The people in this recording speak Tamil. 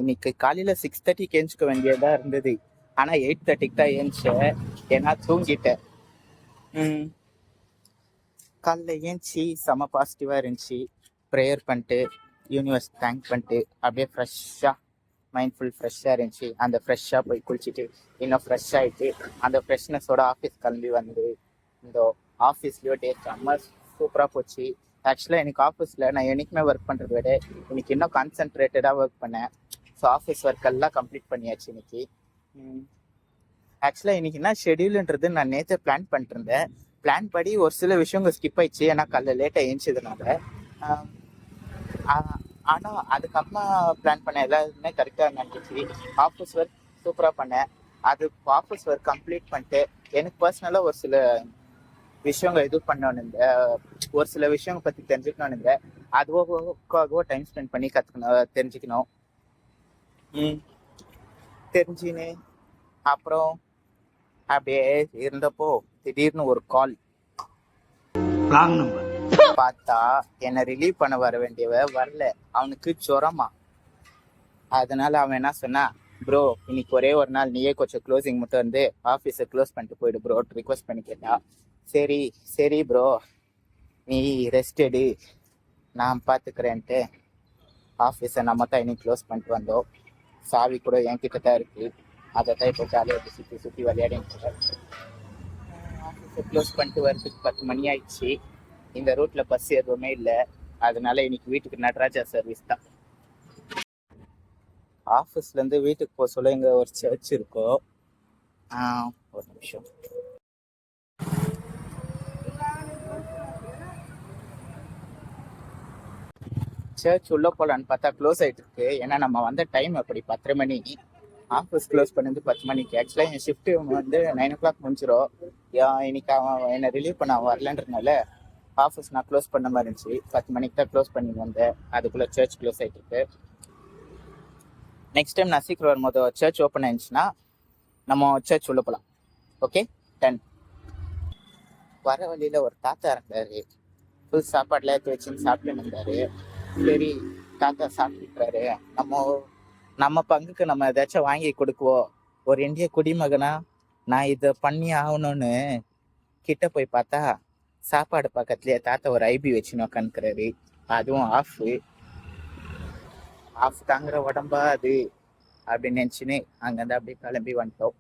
இன்னைக்கு காலையில 6:30க்கு ஏஞ்சிக்க வேண்டியதா இருந்தது. ஆனா 8:30க்கு தான் ஏஞ்சிச்சேன். ஏன்னா தூங்கிட்டேன். காலைல ஏஞ்சி செம பாசிட்டிவா இருந்துச்சு. ப்ரேயர் பண்ணிட்டு யூனிவர்ஸ் தேங்க் பண்ணிட்டு அப்படியே ஃப்ரெஷ்ஷாக ஃப்ரெஷ்ஷாக இருந்துச்சு. அந்த ஃப்ரெஷ்ஷாக போய் குளிச்சுட்டு இன்னும் ஃப்ரெஷ் ஆகிட்டு அந்த ஃப்ரெஷ்னஸோட ஆஃபீஸ் கிளம்பி வந்து இந்த ஆஃபீஸ்லேயோ டே செம்ம சூப்பராக போச்சு. ஆக்சுவலாக எனக்கு ஆஃபீஸில் நான் என்றைக்குமே ஒர்க் பண்ணுறத விட இன்னைக்கு இன்னும் கான்சென்ட்ரேட்டடாக ஒர்க் பண்ணேன். ஸோ ஆஃபீஸ் ஒர்க் எல்லாம் கம்ப்ளீட் பண்ணியாச்சு இன்னைக்கு. ஆக்சுவலாக இன்னைக்கு என்ன ஷெடியூல்ன்றது நான் நேற்று பிளான் பண்ணிட்டு இருந்தேன். பிளான் படி ஒரு சில விஷயங்கள் ஸ்கிப் ஆயிடுச்சு. ஏன்னா காலைல லேட்டாக ஏஞ்சிதுனால. ஆனால் அதுக்கப்புறமா பிளான் பண்ண எல்லாருமே கரெக்டாக நடந்துச்சு. ஆஃபீஸ் ஒர்க் சூப்பராக பண்ணேன். அது ஆஃபீஸ் ஒர்க் கம்ப்ளீட் பண்ணிட்டு எனக்கு பர்சனலாக ஒரு சில விஷயங்கள் இது பண்ணணுங்க, ஒரு சில விஷயங்கள் பற்றி தெரிஞ்சுக்கணுங்க. அதுவாகவோ டைம் ஸ்பெண்ட் பண்ணி தெரிஞ்சுக்கணும். தெரிஞ்சுன்னு அப்புறம் அப்படியே இருந்தப்போ திடீர்னு ஒரு கால். பார்த்தா என்னை ரிலீவ் பண்ண வர வேண்டியவ வரல. அவனுக்கு ஜுரமா. அதனால அவன் என்ன சொன்னா, ப்ரோ இன்னைக்கு ஒரே ஒரு நாள் நீயே கொஞ்சம் க்ளோசிங் மட்டும் வந்து ஆஃபீஸை க்ளோஸ் பண்ணிட்டு போயிடு ப்ரோ ரிக்வஸ்ட் பண்ணி கேட்டா. சரி ப்ரோ நீ ரெஸ்ட் எடு நான் பார்த்துக்கிறேன்ட்டு ஆஃபீஸை நம்ம தான் இன்னைக்கு க்ளோஸ் பண்ணிட்டு வந்தோம். சாவி கூட என்கிட்ட தான் இருக்கு. அதை தான் இப்போ ஜாலியாக சுற்றி விளையாடிட்டு ஆஃபீஸை க்ளோஸ் பண்ணிட்டு வரதுக்கு 10 மணி ஆயிடுச்சு. இந்த ரூட்ல பஸ் எதுவுமே இல்லை. அதனால இன்னைக்கு வீட்டுக்கு நடராஜா சர்வீஸ் தான். ஆஃபீஸ்ல இருந்து வீட்டுக்கு போக சொல்ல இங்க ஒரு சர்ச் இருக்கும். ஒரு நிமிஷம். சர்ச் உள்ள போலான்னு பார்த்தா க்ளோஸ் ஆயிட்டு இருக்கு. ஏன்னா நம்ம வந்த டைம் அப்படி 10:30 மணி. ஆஃபீஸ் க்ளோஸ் பண்ணது 10 மணிக்கு. ஆக்சுவலாக என் ஷிஃப்ட் வந்து 9 o'clock முடிஞ்சிடும். இன்னைக்கு அவன் என்னை ரிலீவ் பண்ண வரலன்றதுனால ஆஃபீஸ் நான் க்ளோஸ் பண்ண மாதிரி இருந்துச்சு. 10 மணிக்கு தான் க்ளோஸ் பண்ணி வந்தேன். அதுக்குள்ள சர்ச் க்ளோஸ் ஆகிட்டு இருக்கு. நெக்ஸ்ட் டைம் நான் சீக்கிரம் வரும்போது சர்ச் ஓப்பன் ஆயிடுச்சுன்னா நம்ம சர்ச் உள்ள போகலாம். Okay done. வர வழியில ஒரு தாத்தா இருந்தாரு. ஃபுல் சாப்பாடுல எடுத்து வச்சுன்னு சாப்பிட்டு இருந்தாரு. சரி தாத்தா சாப்பிட்டுறாரு, நம்ம பங்குக்கு நம்ம ஏதாச்சும் வாங்கி கொடுக்குவோம். ஒரு இந்திய குடிமகனா நான் இதை பண்ணி ஆகணும்னு கிட்ட போய் பார்த்தா சாப்பாடு பக்கத்துலயே தாத்தா ஒரு ஐபி வச்சுன்னு உட்காந்துக்கிறாரு. அதுவும் ஆஃப் தாங்குற உடம்பா அது அப்படின்னு நினைச்சுன்னு அங்கேருந்து அப்படியே கிளம்பி வந்துட்டோம்.